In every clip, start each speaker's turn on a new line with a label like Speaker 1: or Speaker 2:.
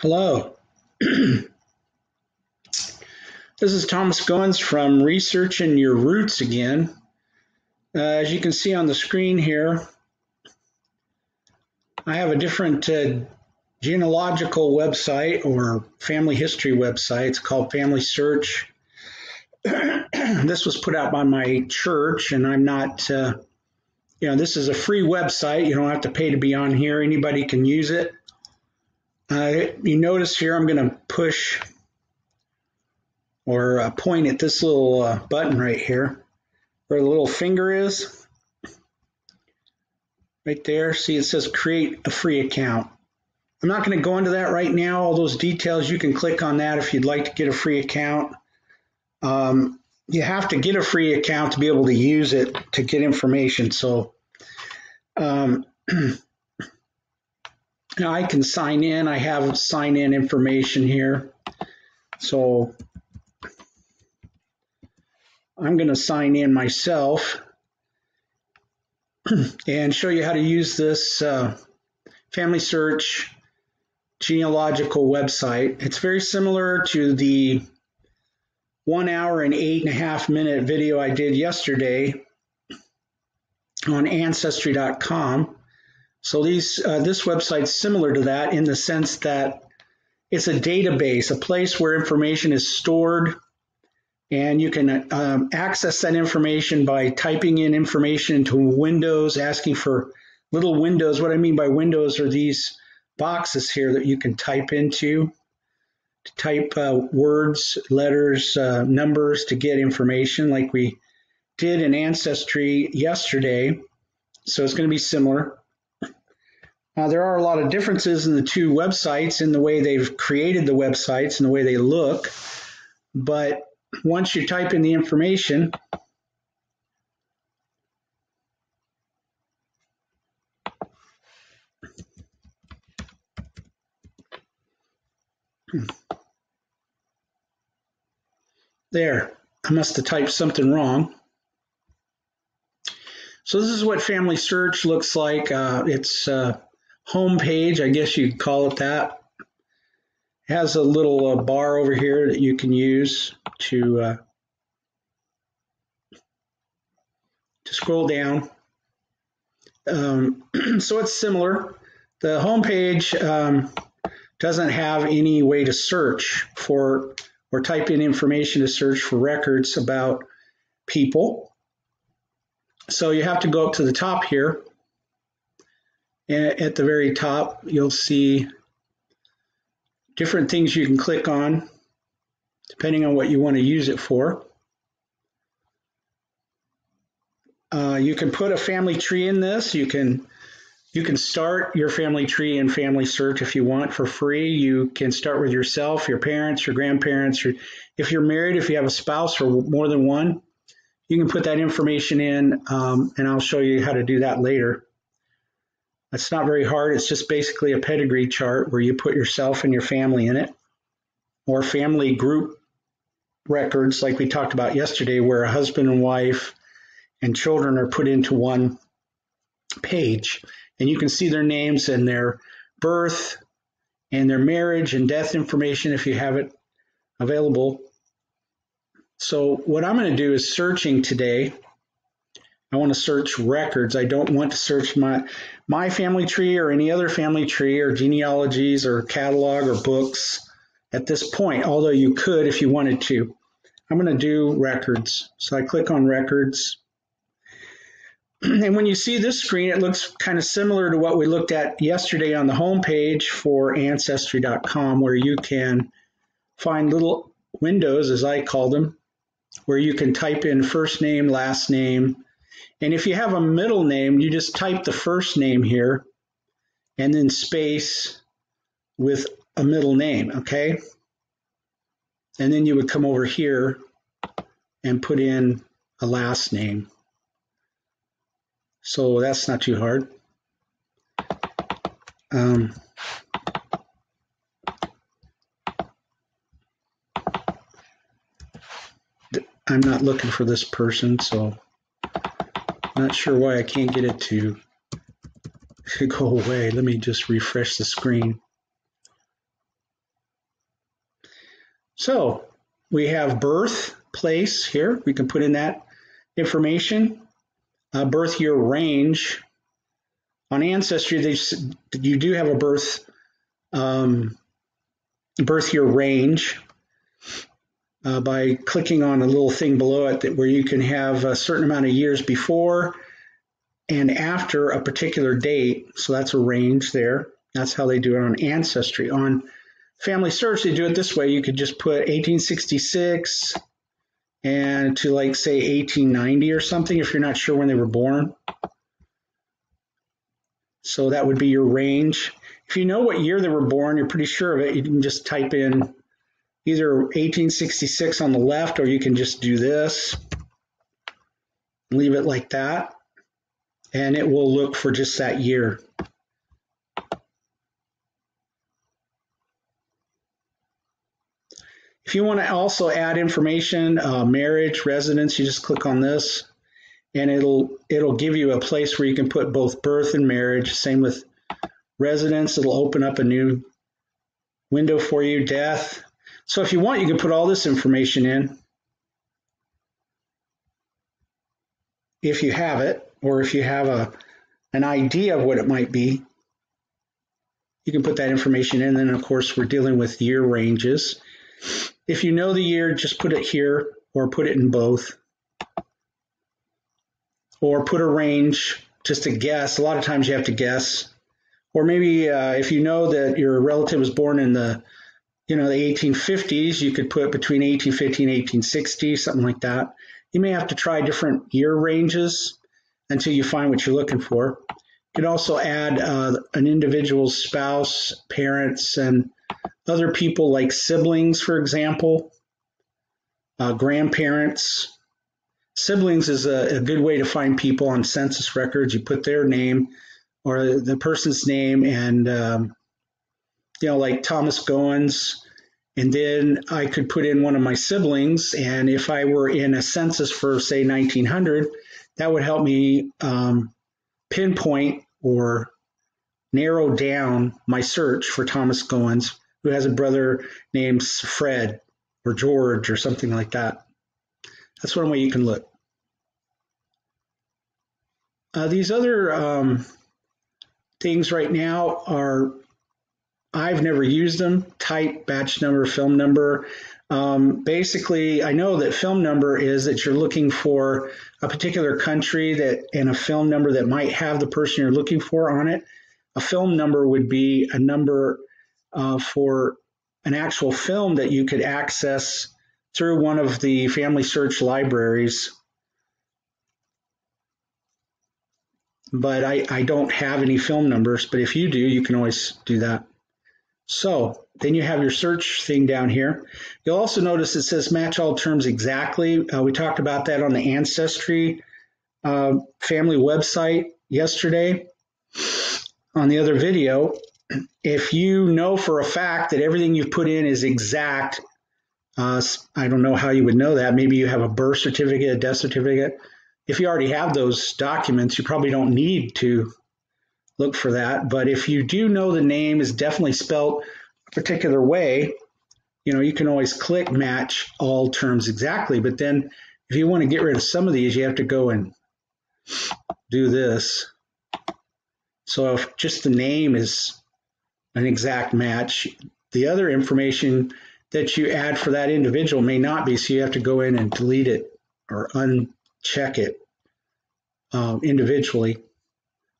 Speaker 1: Hello. This is Thomas Goins from Researching Your Roots again. As you can see on the screen here, I have a different genealogical website or family history website. It's called Familysearch. This was put out by my church, and I'm not, this is a free website. You don't have to pay to be on here. Anybody can use it. You notice here I'm going to push or point at this little button right here where the little finger is. Right there. See, it says create a free account. I'm not going to go into that right now. All those details, you can click on that if you'd like to get a free account. You have to get a free account to be able to use it to get information. So now I can sign in. I have sign in information here. So I'm going to sign in myself and show you how to use this Familysearch genealogical website. It's very similar to the 1 hour and 8.5 minute video I did yesterday on Ancestry.com. So this website is similar to that in the sense that it's a database, a place where information is stored, and you can access that information by typing in information into windows, asking for little windows. What I mean by windows are these boxes here that you can type into, to type words, letters, numbers to get information like we did in Ancestry yesterday. So it's going to be similar. There are a lot of differences in the two websites in the way they've created the websites and the way they look, but once you type in the information, there, I must have typed something wrong. So this is what Familysearch looks like. It's home page, I guess you'd call it that. It has a little bar over here that you can use to scroll down. So it's similar. The home page doesn't have any way to search for or type in information to search for records about people. So you have to go up to the top here. At the very top, you'll see different things you can click on depending on what you want to use it for. You can put a family tree in this. You can start your family tree in Familysearch if you want for free. You can start with yourself, your parents, your grandparents, or if you're married, if you have a spouse or more than one, you can put that information in, and I'll show you how to do that later. It's not very hard. It's just basically a pedigree chart where you put yourself and your family in it, or family group records like we talked about yesterday, where a husband and wife and children are put into one page. And you can see their names and their birth and their marriage and death information if you have it available. So what I'm going to do is searching today. I want to search records. I don't want to search my family tree or any other family tree or genealogies or catalog or books at this point, although you could if you wanted to. I'm going to do records. So I click on records. And when you see this screen, it looks kind of similar to what we looked at yesterday on the home page for Ancestry.com, where you can find little windows, as I call them, where you can type in first name, last name. And if you have a middle name, you just type the first name here and then space with a middle name, okay? And then you would come over here and put in a last name. So that's not too hard. I'm not looking for this person, so I'm not sure why I can't get it to go away. Let me just refresh the screen. So we have birthplace here. We can put in that information. Birth year range. On Ancestry, you do have a birth year range by clicking on a little thing below it where you can have a certain amount of years before and after a particular date. So that's a range there. That's how they do it on Ancestry. On Familysearch, they do it this way. You could just put 1866 and to like say 1890 or something if you're not sure when they were born. So that would be your range. If you know what year they were born, you're pretty sure of it, you can just type in either 1866 on the left, or you can just do this, leave it like that, and it will look for just that year. If you want to also add information, marriage, residence, you just click on this, and it'll give you a place where you can put both birth and marriage. Same with residence. It'll open up a new window for you. Death. So if you want, you can put all this information in if you have it, or if you have an idea of what it might be, you can put that information in. Then, of course, we're dealing with year ranges. If you know the year, just put it here, or put it in both. Or put a range, just to guess. A lot of times you have to guess. Or maybe if you know that your relative was born in the 1850s, you could put between 1850 and 1860, something like that. You may have to try different year ranges until you find what you're looking for. You can also add an individual's spouse, parents, and other people like siblings, for example, grandparents. Siblings is a good way to find people on census records. You put their name or the person's name, and like Thomas Goins, and then I could put in one of my siblings, and if I were in a census for, say, 1900, that would help me pinpoint or narrow down my search for Thomas Goins, who has a brother named Fred or George or something like that. That's one way you can look. These other things right now are, I've never used them. Type, batch number, film number. Basically, I know that film number is that you're looking for a particular country and a film number that might have the person you're looking for on it. A film number would be a number for an actual film that you could access through one of the Familysearch libraries. But I don't have any film numbers, but if you do, you can always do that. So then you have your search thing down here. You'll also notice it says match all terms exactly. We talked about that on the Ancestry family website yesterday on the other video. If you know for a fact that everything you've put in is exact, I don't know how you would know that. Maybe you have a birth certificate, a death certificate. If you already have those documents, you probably don't need to look for that. But if you do know the name is definitely spelled a particular way, you can always click match all terms exactly. But then if you want to get rid of some of these, you have to go and do this. So if just the name is an exact match, the other information that you add for that individual may not be. So you have to go in and delete it or uncheck it individually.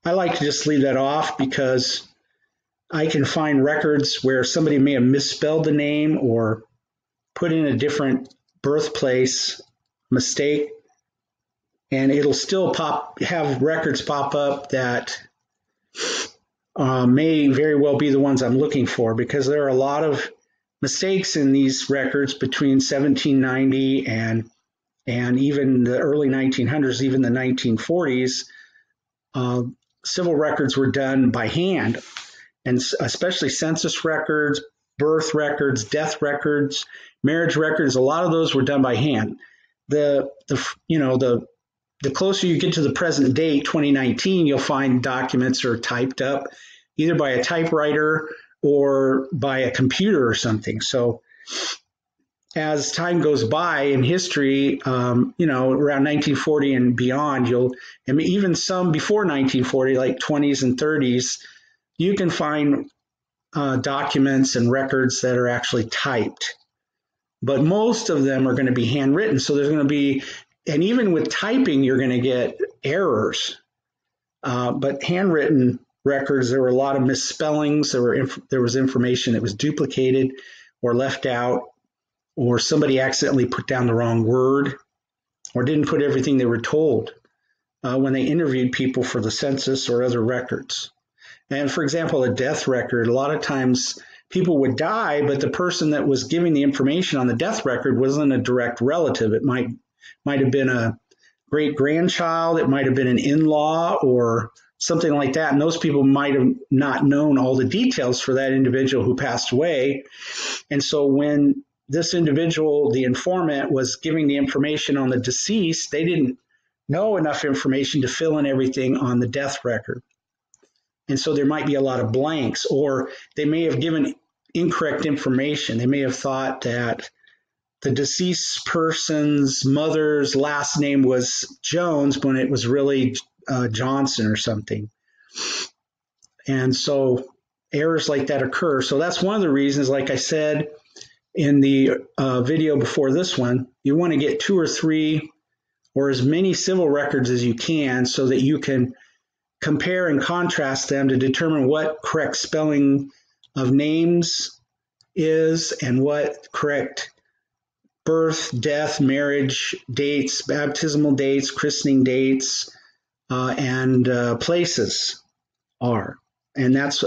Speaker 1: I like to just leave that off because I can find records where somebody may have misspelled the name or put in a different birthplace mistake, and it'll still have records pop up that may very well be the ones I'm looking for, because there are a lot of mistakes in these records between 1790 and even the early 1900s, even the 1940s. Civil records were done by hand, and especially census records, birth records, death records, marriage records. A lot of those were done by hand. The closer you get to the present date, 2019, you'll find documents are typed up either by a typewriter or by a computer or something. So as time goes by in history, around 1940 and beyond, even some before 1940, like 20s and 30s, you can find documents and records that are actually typed. But most of them are going to be handwritten. So there's going to be, and even with typing, you're going to get errors. But handwritten records, there were a lot of misspellings. There was information that was duplicated or left out, or somebody accidentally put down the wrong word, or didn't put everything they were told when they interviewed people for the census or other records. And for example, a death record, a lot of times people would die, but the person that was giving the information on the death record wasn't a direct relative. It might have been a great-grandchild, it might have been an in-law or something like that. And those people might have not known all the details for that individual who passed away. And so when this individual, the informant, was giving the information on the deceased, they didn't know enough information to fill in everything on the death record. And so there might be a lot of blanks, or they may have given incorrect information. They may have thought that the deceased person's mother's last name was Jones when it was really Johnson or something. And so errors like that occur. So that's one of the reasons, like I said in the video before this one, you want to get 2 or 3 or as many civil records as you can so that you can compare and contrast them to determine what correct spelling of names is and what correct birth, death, marriage dates, baptismal dates, christening dates, and places are. And that's,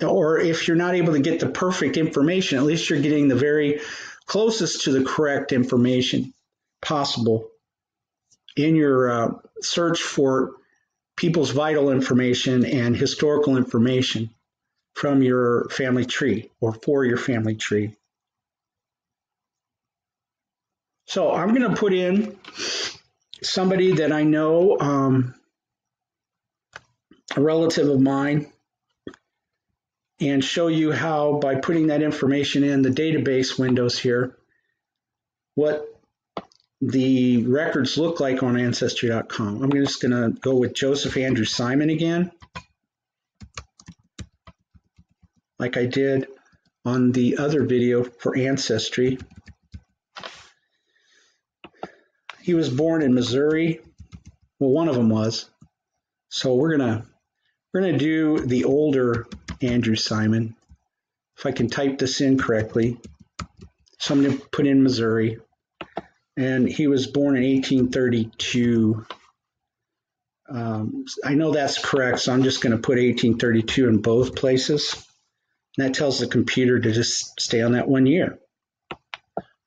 Speaker 1: or if you're not able to get the perfect information, at least you're getting the very closest to the correct information possible in your search for people's vital information and historical information from your family tree or for your family tree. So I'm going to put in somebody that I know, a relative of mine, and show you how, by putting that information in the database windows here, what the records look like on Ancestry.com. I'm just going to go with Joseph Andrew Simon again, like I did on the other video for Ancestry. He was born in Missouri. Well, one of them was. So we're gonna do the older Andrew Simon. If I can type this in correctly. So I'm going to put in Missouri. And he was born in 1832. I know that's correct, so I'm just going to put 1832 in both places. And that tells the computer to just stay on that 1 year.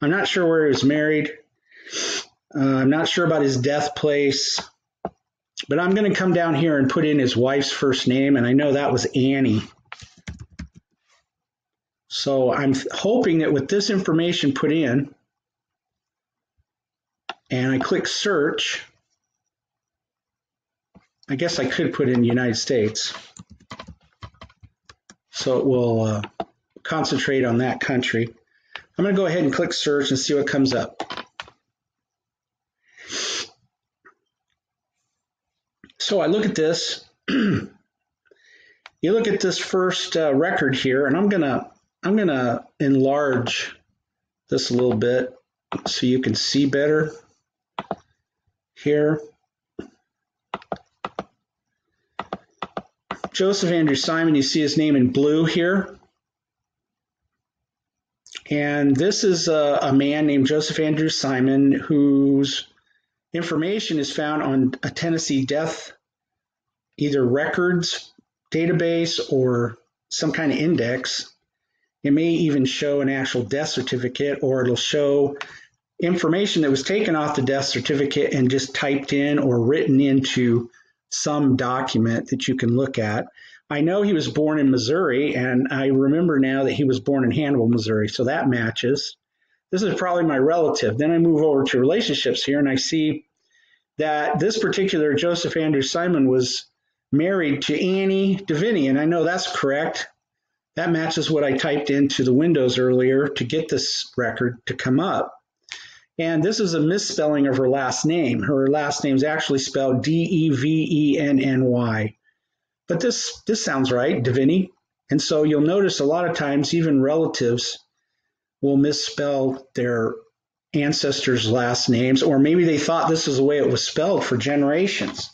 Speaker 1: I'm not sure where he was married. I'm not sure about his death place. But I'm going to come down here and put in his wife's first name, and I know that was Annie. So I'm hoping that with this information put in, and I click search, I guess I could put in United States. So it will concentrate on that country. I'm going to go ahead and click search and see what comes up. So I look at this. You look at this first record here, and I'm gonna enlarge this a little bit so you can see better here. Joseph Andrew Simon, you see his name in blue here. And this is a man named Joseph Andrew Simon whose information is found on a Tennessee death, either records database or some kind of index. It may even show an actual death certificate, or it'll show information that was taken off the death certificate and just typed in or written into some document that you can look at. I know he was born in Missouri, and I remember now that he was born in Hannibal, Missouri, so that matches. This is probably my relative. Then I move over to relationships here, and I see that this particular Joseph Andrew Simon was married to Annie Deviney, and I know that's correct. That matches what I typed into the windows earlier to get this record to come up. And this is a misspelling of her last name. Her last name is actually spelled Devenny. But this sounds right, Devenny. And so you'll notice a lot of times even relatives will misspell their ancestors' last names, or maybe they thought this is the way it was spelled for generations.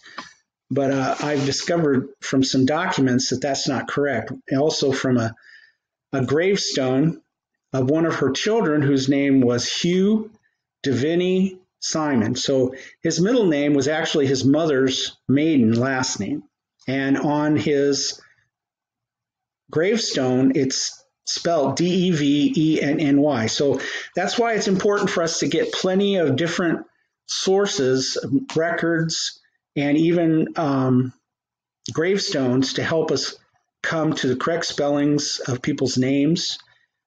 Speaker 1: But I've discovered from some documents that that's not correct. And also from a gravestone of one of her children whose name was Hugh Devenny Simon. So his middle name was actually his mother's maiden last name. And on his gravestone, it's spelled Devenny. So that's why it's important for us to get plenty of different sources, records, and even gravestones to help us come to the correct spellings of people's names,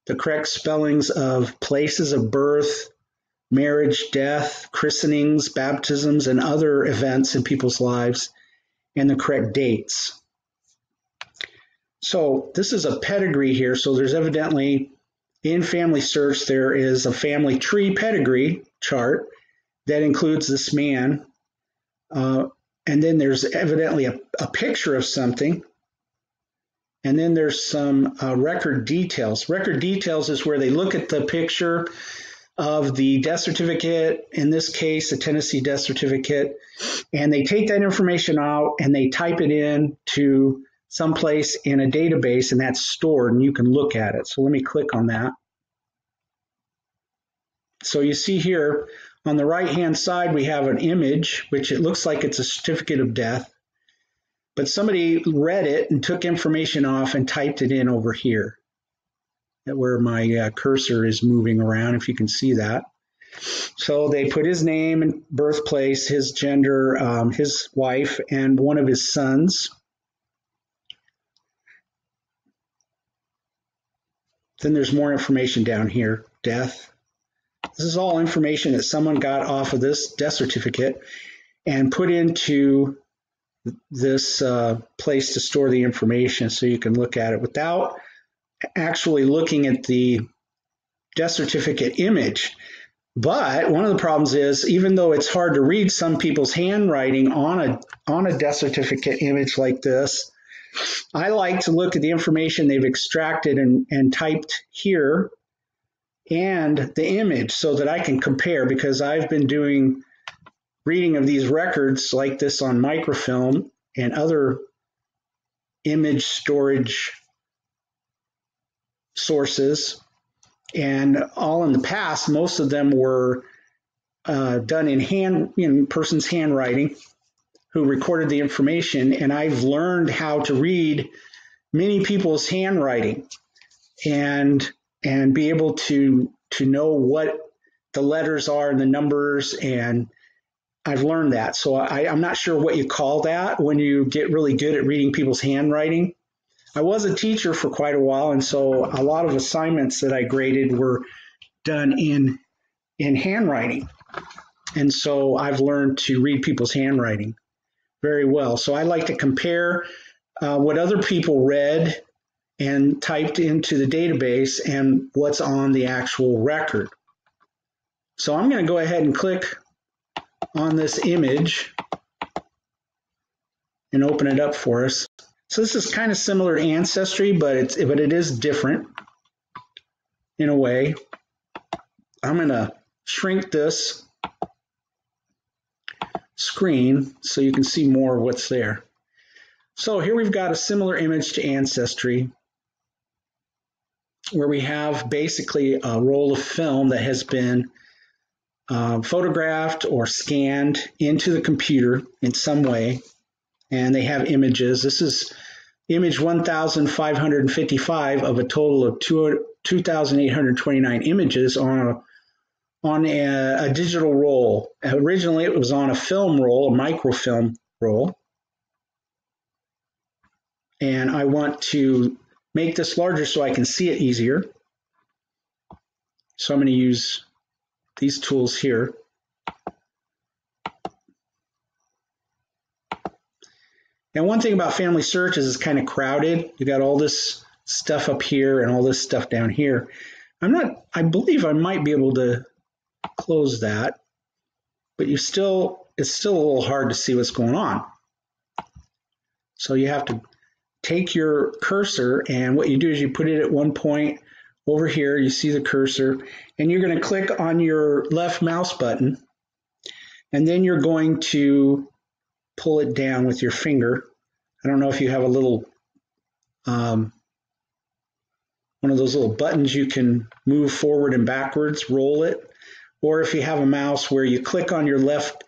Speaker 1: the correct spellings of places of birth, marriage, death, christenings, baptisms, and other events in people's lives, and the correct dates. So this is a pedigree here. So there's evidently, in Familysearch, there is a family tree pedigree chart that includes this man. And then there's evidently a picture of something. And then there's some record details. Record details is where they look at the picture of the death certificate, in this case, the Tennessee death certificate, and they take that information out and they type it in to someplace in a database, and that's stored, and you can look at it. So let me click on that. So you see here, on the right-hand side, we have an image, which it looks like it's a certificate of death, but somebody read it and took information off and typed it in over here, where my cursor is moving around, if you can see that. So they put his name and birthplace, his gender, his wife, and one of his sons. Then there's more information down here, death. This is all information that someone got off of this death certificate and put into this place to store the information so you can look at it without actually looking at the death certificate image. But one of the problems is, even though it's hard to read some people's handwriting on a death certificate image like this, I like to look at the information they've extracted and typed here and the image so that I can compare, because I've been doing reading of these records like this on microfilm and other image storage sources, and all in the past, most of them were done in person's handwriting who recorded the information, and I've learned how to read many people's handwriting and be able to know what the letters are and the numbers, and I've learned that. So I'm not sure what you call that when you get really good at reading people's handwriting. I was a teacher for quite a while, and so a lot of assignments that I graded were done in handwriting. And so I've learned to read people's handwriting very well. So I like to compare what other people read and typed into the database and what's on the actual record. So I'm going to go ahead and click on this image and open it up for us. So this is kind of similar to Ancestry, but it is different in a way. I'm going to shrink this screen so you can see more of what's there. So here we've got a similar image to Ancestry, where we have basically a roll of film that has been photographed or scanned into the computer in some way, and they have images. This is image 1,555 of a total of 2,829 images on a digital roll. Originally, it was on a film roll, a microfilm roll. And I want to make this larger so I can see it easier. So I'm going to use these tools here. And one thing about Familysearch is it's kind of crowded. You got all this stuff up here and all this stuff down here. I believe I might be able to close that, but it's still a little hard to see what's going on. So you have to take your cursor, and what you do is you put it at one point over here. You see the cursor, and you're going to click on your left mouse button, and then you're going to pull it down with your finger. I don't know if you have a little one of those little buttons you can move forward and backwards, roll it, or if you have a mouse where you click on your left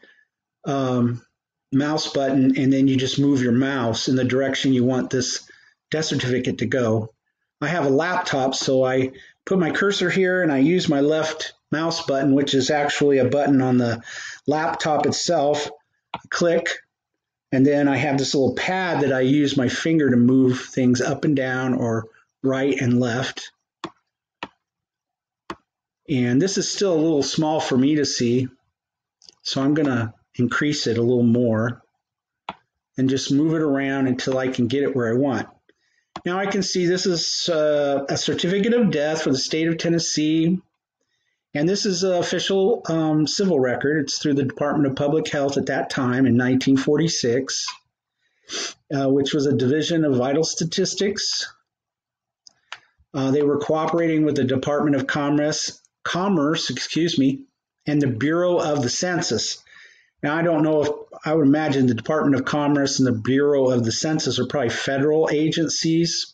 Speaker 1: mouse button and then you just move your mouse in the direction you want this death certificate to go. I have a laptop, so I put my cursor here and I use my left mouse button, which is actually a button on the laptop itself. I click, and then I have this little pad that I use my finger to move things up and down or right and left. And this is still a little small for me to see, so I'm going to increase it a little more and just move it around until I can get it where I want. Now I can see this is a certificate of death for the state of Tennessee, and this is an official civil record. It's through the Department of Public Health at that time in 1946, which was a division of vital statistics. They were cooperating with the Department of Commerce, and the Bureau of the Census. Now, I don't know if I would imagine the Department of Commerce and the Bureau of the Census are probably federal agencies,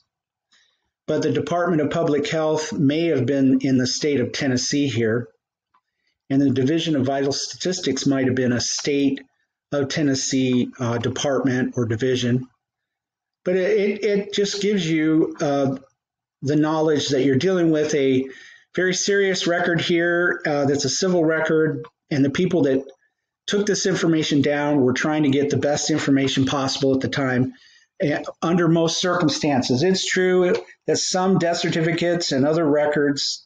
Speaker 1: but the Department of Public Health may have been in the state of Tennessee here, and the Division of Vital Statistics might have been a state of Tennessee department or division. But it just gives you the knowledge that you're dealing with a very serious record here that's a civil record, and the people that took this information down were trying to get the best information possible at the time under most circumstances. It's true that some death certificates and other records,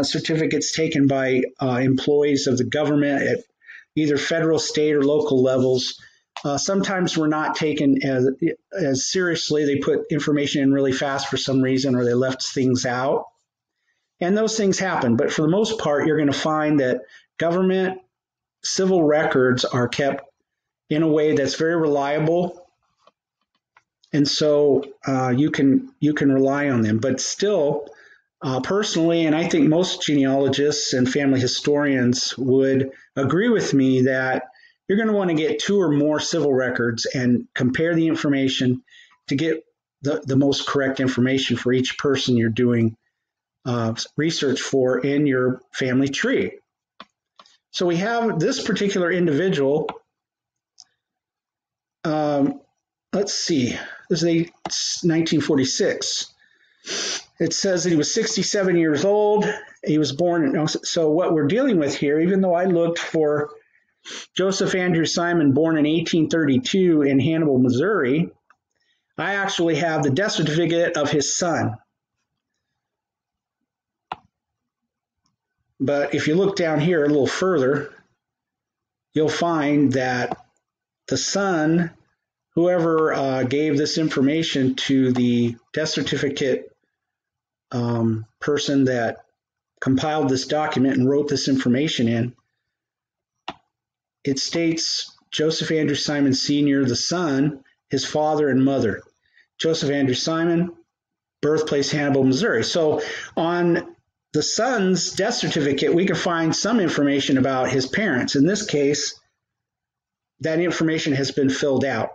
Speaker 1: certificates taken by employees of the government at either federal, state, or local levels, sometimes were not taken as seriously. They put information in really fast for some reason, or they left things out. And those things happen. But for the most part, you're going to find that government civil records are kept in a way that's very reliable. And so you can rely on them. But still, personally, and I think most genealogists and family historians would agree with me that you're going to want to get 2 or more civil records and compare the information to get the most correct information for each person you're doing research for in your family tree. So we have this particular individual. Let's see, this is 1946. It says that he was 67 years old. He was born. So what we're dealing with here, even though I looked for Joseph Andrew Simon, born in 1832 in Hannibal, Missouri, I actually have the death certificate of his son. But if you look down here a little further, you'll find that the son, whoever gave this information to the death certificate person that compiled this document and wrote this information in, it states Joseph Andrew Simon Sr., the son, his father and mother. Joseph Andrew Simon, birthplace Hannibal, Missouri. So on the son's death certificate, we can find some information about his parents. In this case, that information has been filled out.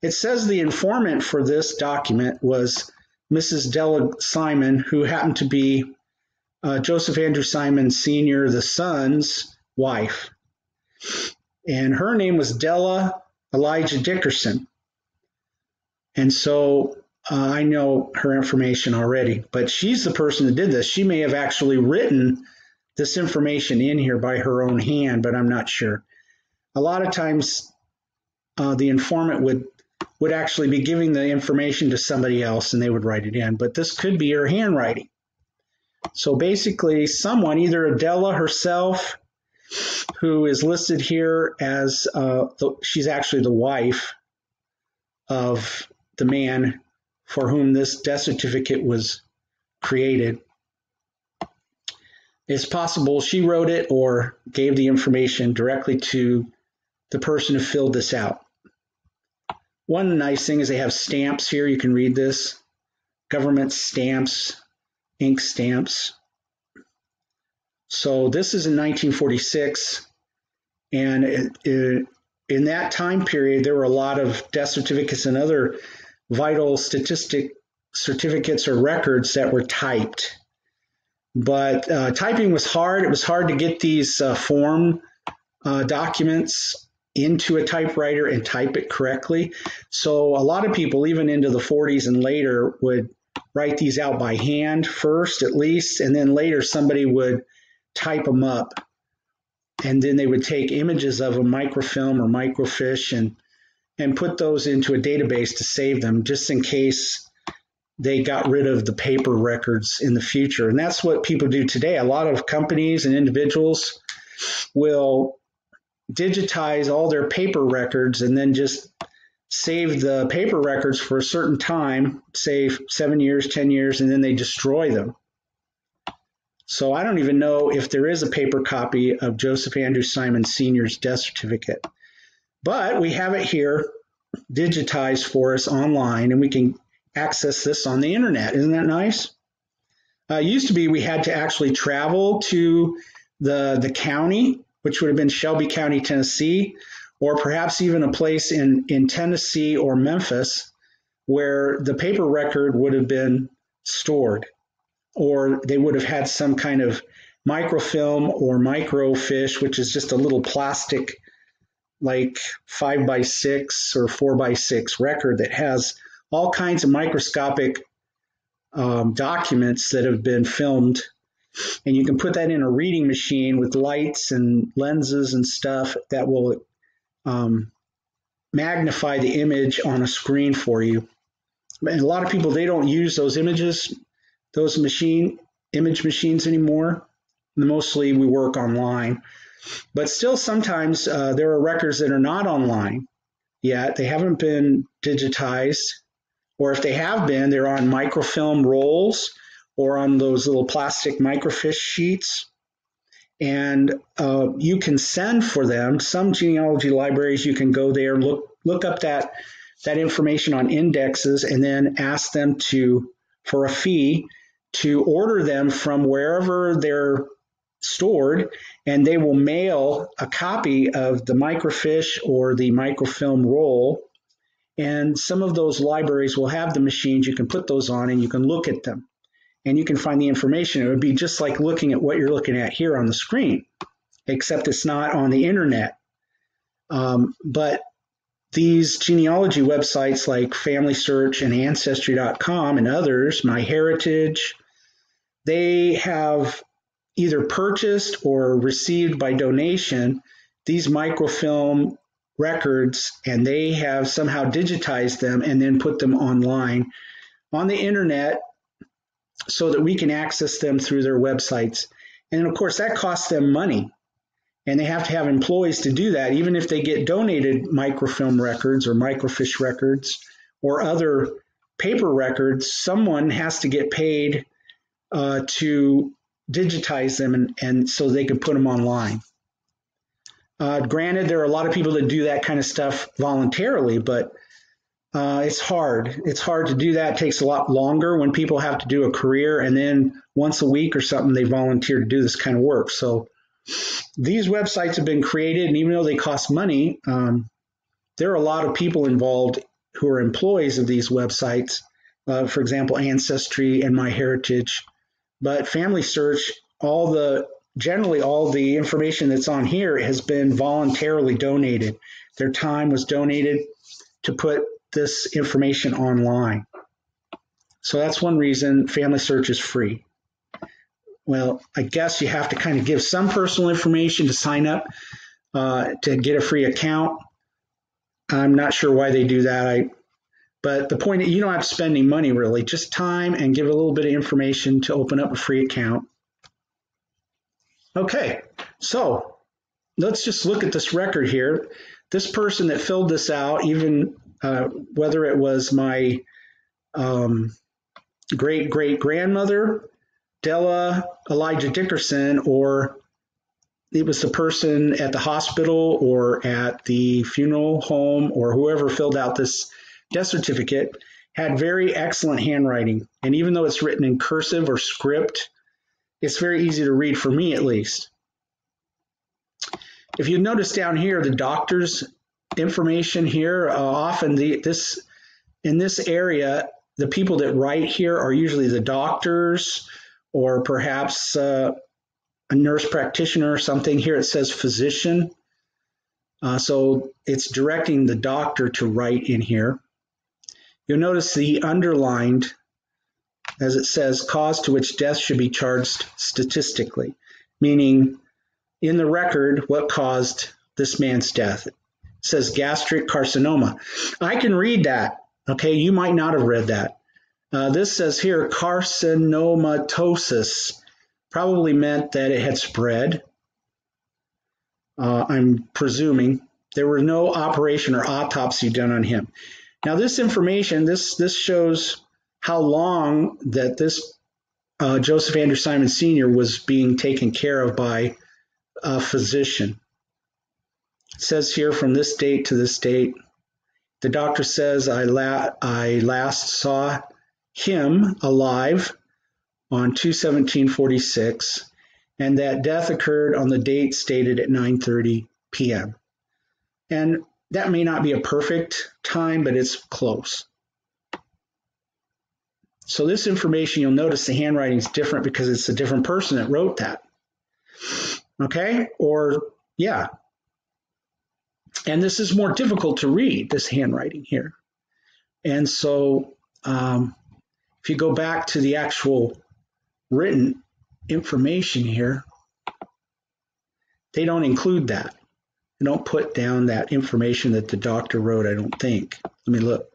Speaker 1: It says the informant for this document was Mrs. Della Simon, who happened to be Joseph Andrew Simon Sr., the son's wife. And her name was Della Elijah Dickerson. And so I know her information already, but she's the person that did this. She may have actually written this information in here by her own hand, but I'm not sure. A lot of times the informant would actually be giving the information to somebody else and they would write it in, but this could be her handwriting. So basically someone, either Adela herself, who is listed here as, she's actually the wife of the man for whom this death certificate was created. It's possible she wrote it or gave the information directly to the person who filled this out. One nice thing is they have stamps here. You can read this. Government stamps, ink stamps. So this is in 1946, and in that time period, there were a lot of death certificates and other vital certificates or records that were typed. But typing was hard. It was hard to get these form documents into a typewriter and type it correctly. So a lot of people, even into the 40s and later, would write these out by hand first, at least, and then later somebody would type them up. And then they would take images of them, microfilm or microfiche, and put those into a database to save them, just in case they got rid of the paper records in the future. And that's what people do today. A lot of companies and individuals will digitize all their paper records and then just save the paper records for a certain time, say 7 years, 10 years, and then they destroy them. So I don't even know if there is a paper copy of Joseph Andrew Simon Sr.'s death certificate. But we have it here digitized for us online, and we can access this on the internet. Isn't that nice? It used to be we had to actually travel to the county, which would have been Shelby County, Tennessee, or perhaps even a place in Tennessee or Memphis where the paper record would have been stored, or they would have had some kind of microfilm or microfiche, which is just a little plastic, like 5x6 or 4x6 record that has all kinds of microscopic documents that have been filmed. And you can put that in a reading machine with lights and lenses and stuff that will magnify the image on a screen for you. And a lot of people, they don't use those images, those image machines anymore. Mostly we work online. But still sometimes there are records that are not online yet. They haven't been digitized. Or if they have been, they're on microfilm rolls or on those little plastic microfiche sheets. And you can send for them. Some genealogy libraries, you can go there, look up that information on indexes, and then ask them for a fee to order them from wherever they're stored, and they will mail a copy of the microfiche or the microfilm roll. And some of those libraries will have the machines. You can put those on and you can look at them and you can find the information. It would be just like looking at what you're looking at here on the screen, except it's not on the internet. But these genealogy websites like Familysearch and Ancestry.com and others, MyHeritage, they have either purchased or received by donation these microfilm records, and they have somehow digitized them and then put them online on the internet so that we can access them through their websites. And of course, that costs them money, and they have to have employees to do that. Even if they get donated microfilm records or microfiche records or other paper records, someone has to get paid to digitize them and so they can put them online. Granted, there are a lot of people that do that kind of stuff voluntarily, but it's hard. It's hard to do that. It takes a lot longer when people have to do a career, and then once a week or something, they volunteer to do this kind of work. So these websites have been created, and even though they cost money, there are a lot of people involved who are employees of these websites. For example, Ancestry and MyHeritage. But Familysearch, generally all the information that's on here has been voluntarily donated. Their time was donated to put this information online. So that's one reason Familysearch is free. Well, I guess you have to kind of give some personal information to sign up to get a free account. I'm not sure why they do that. But the point is, you don't have to spend any money really, just time and give a little bit of information to open up a free account. Okay, so let's just look at this record here. This person that filled this out, even whether it was my great-great-grandmother, Della Elijah Dickerson, or it was the person at the hospital or at the funeral home or whoever filled out this death certificate, had very excellent handwriting. And even though it's written in cursive or script, it's very easy to read, for me at least. If you notice down here, the doctor's information here, often in this area, the people that write here are usually the doctors or perhaps a nurse practitioner or something. Here it says physician. So it's directing the doctor to write in here. You'll notice the underlined, as it says, cause to which death should be charged statistically, meaning in the record what caused this man's death. It says gastric carcinoma. I can read that. Okay, you might not have read that. This says here carcinomatosis. Probably meant that it had spread. I'm presuming. There was no operation or autopsy done on him. Now this information, this shows how long that this Joseph Andrew Simon Sr. was being taken care of by a physician. It says here from this date to this date, the doctor says, I last saw him alive on 2/17/46, and that death occurred on the date stated at 9:30 p.m. And that may not be a perfect time, but it's close. So this information, you'll notice the handwriting is different because it's a different person that wrote that. Okay? Or, yeah. And this is more difficult to read, this handwriting here. And so if you go back to the actual written information here, they don't include that. They don't put down that information that the doctor wrote, I don't think. Let me look.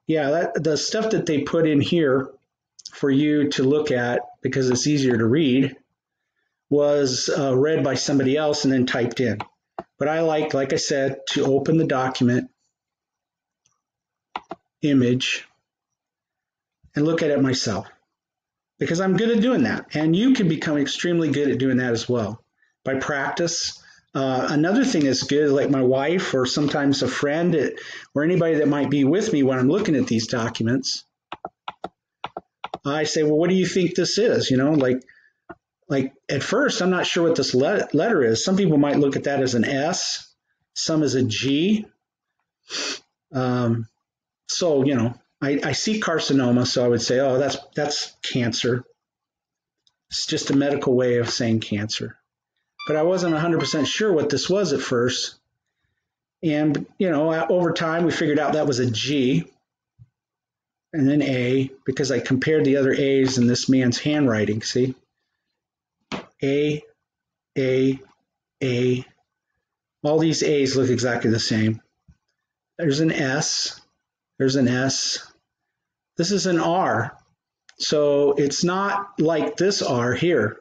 Speaker 1: Yeah, the stuff that they put in here for you to look at, because it's easier to read, was read by somebody else and then typed in. But I like I said, to open the document, image, and look at it myself, because I'm good at doing that. And you can become extremely good at doing that as well by practice. Another thing that's good, like my wife or sometimes a friend or anybody that might be with me when I'm looking at these documents, I say, well, what do you think this is? You know, like at first, I'm not sure what this letter is. Some people might look at that as an S, some as a G. So, you know, I see carcinoma, so I would say, oh, that's cancer. It's just a medical way of saying cancer. But I wasn't 100% sure what this was at first. And, you know, over time, we figured out that was a G and then A, because I compared the other A's in this man's handwriting, see? A. All these A's look exactly the same. There's an S. There's an S. This is an R. So it's not like this R here.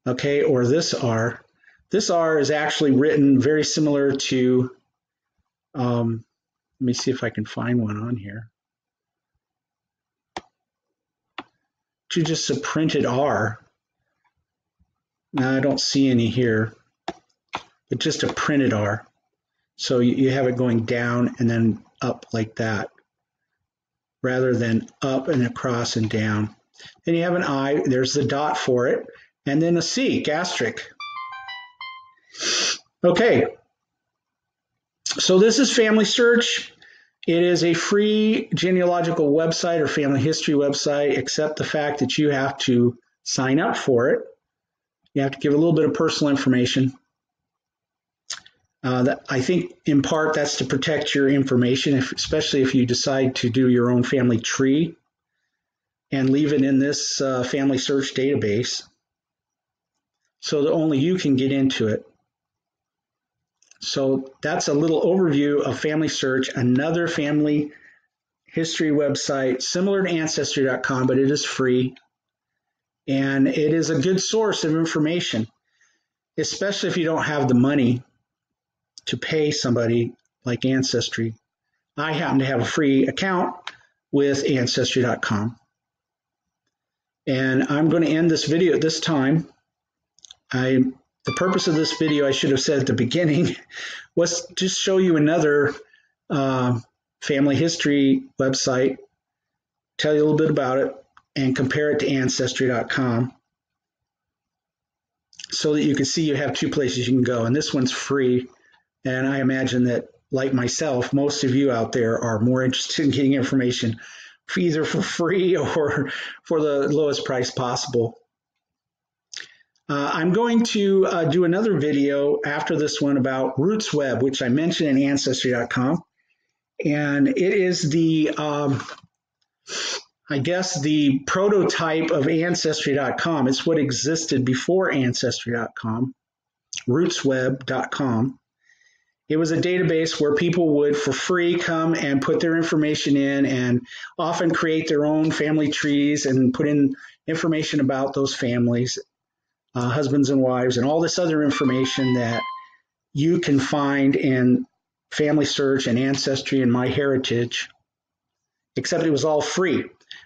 Speaker 1: Okay, or this R. This R is actually written very similar to, let me see if I can find one on here, to just a printed R. Now I don't see any here, but just a printed R. So you have it going down and then up like that, rather than up and across and down. Then you have an I, there's the dot for it, and then a C, gastric. Okay, so this is Familysearch. It is a free genealogical website or family history website, except the fact that you have to sign up for it. You have to give a little bit of personal information. I think in part that's to protect your information, especially if you decide to do your own family tree and leave it in this Familysearch database, so that only you can get into it. So that's a little overview of Familysearch, another family history website similar to Ancestry.com, but it is free. And it is a good source of information, especially if you don't have the money to pay somebody like Ancestry. I happen to have a free account, with Ancestry.com. And I'm going to end this video at this time. The purpose of this video, I should have said at the beginning, was just show you another family history website, tell you a little bit about it, and compare it to Ancestry.com so that you can see you have two places you can go. And this one's free. And I imagine that, like myself, most of you out there are more interested in getting information either for free or for the lowest price possible. I'm going to do another video after this one about Roots Web, which I mentioned in Ancestry.com. And it is the, I guess, the prototype of Ancestry.com. It's what existed before Ancestry.com, rootsweb.com. It was a database where people would, for free, come and put their information in and often create their own family trees and put in information about those families, husbands and wives, and all this other information that you can find in Familysearch and Ancestry and MyHeritage, except it was all free.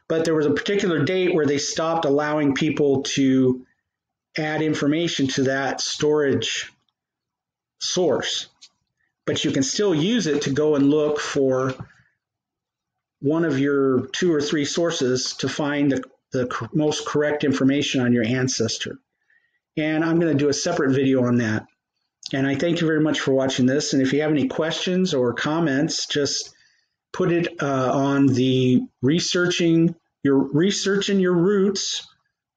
Speaker 1: But there was a particular date where they stopped allowing people to add information to that storage source. But you can still use it to go and look for one of your 2 or 3 sources to find the most correct information on your ancestor. And I'm going to do a separate video on that. And I thank you very much for watching this. And if you have any questions or comments, just put it on the researching your roots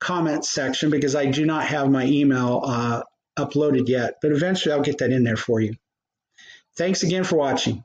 Speaker 1: comment section, because I do not have my email uploaded yet. But eventually I'll get that in there for you. Thanks again for watching.